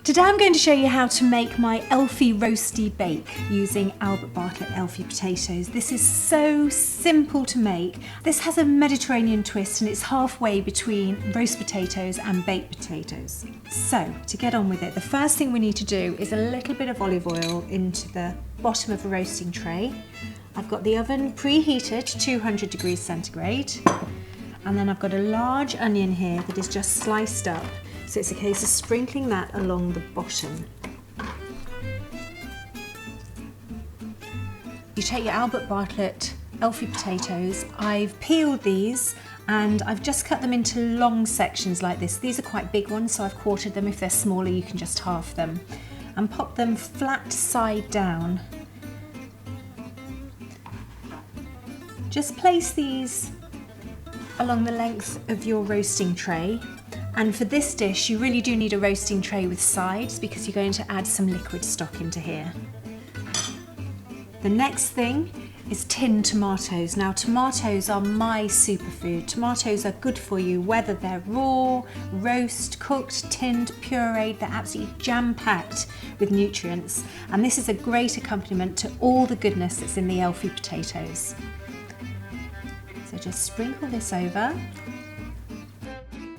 Today I'm going to show you how to make my Elfie Roastie bake using Albert Bartlett Elfie potatoes. This is so simple to make. This has a Mediterranean twist and it's halfway between roast potatoes and baked potatoes. So to get on with it, the first thing we need to do is a little bit of olive oil into the bottom of a roasting tray. I've got the oven preheated to 200 degrees centigrade, and then I've got a large onion here that is just sliced up. So it's a case of sprinkling that along the bottom. You take your Albert Bartlett Elfie potatoes. I've peeled these and I've just cut them into long sections like this. These are quite big ones, so I've quartered them. If they're smaller, you can just half them. And pop them flat side down. Just place these along the length of your roasting tray. And for this dish, you really do need a roasting tray with sides because you're going to add some liquid stock into here. The next thing is tinned tomatoes. Now, tomatoes are my superfood. Tomatoes are good for you, whether they're raw, roast, cooked, tinned, pureed. They're absolutely jam-packed with nutrients. And this is a great accompaniment to all the goodness that's in the Elfie potatoes. So just sprinkle this over.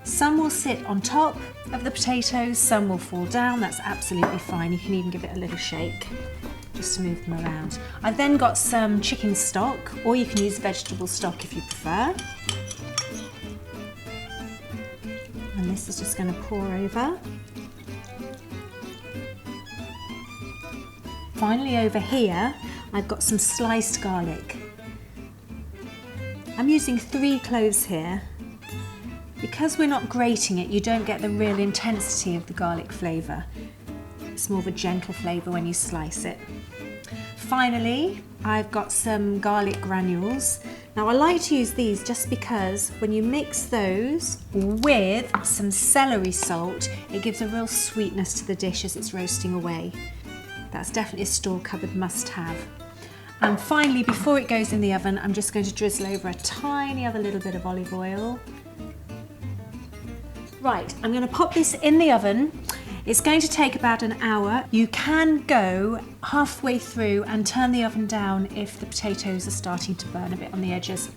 Some will sit on top of the potatoes, some will fall down. That's absolutely fine. You can even give it a little shake just to move them around. I've then got some chicken stock, or you can use vegetable stock if you prefer. And this is just going to pour over. Finally, over here, I've got some sliced garlic. I'm using 3 cloves here. Because we're not grating it, you don't get the real intensity of the garlic flavour. It's more of a gentle flavour when you slice it. Finally, I've got some garlic granules. Now I like to use these just because when you mix those with some celery salt, it gives a real sweetness to the dish as it's roasting away. That's definitely a store cupboard must-have. And finally, before it goes in the oven, I'm just going to drizzle over a tiny other little bit of olive oil. Right, I'm going to pop this in the oven. It's going to take about an hour. You can go halfway through and turn the oven down if the potatoes are starting to burn a bit on the edges.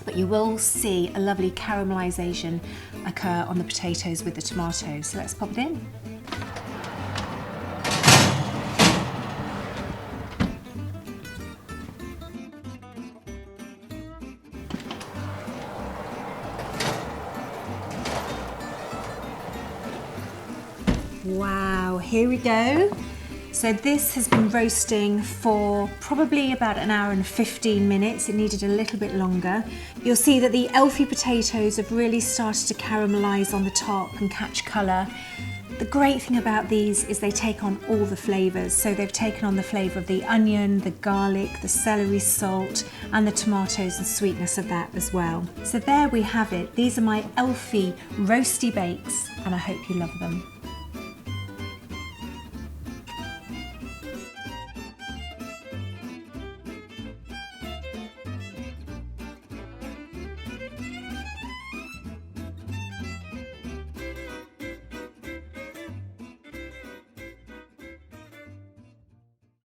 But you will see a lovely caramelisation occur on the potatoes with the tomatoes. So let's pop it in. Wow, here we go. So this has been roasting for probably about an hour and 15 minutes. It needed a little bit longer. You'll see that the Elfie potatoes have really started to caramelise on the top and catch colour. The great thing about these is they take on all the flavours. So they've taken on the flavour of the onion, the garlic, the celery salt, and the tomatoes and sweetness of that as well. So there we have it. These are my Elfie Roastie bakes, and I hope you love them.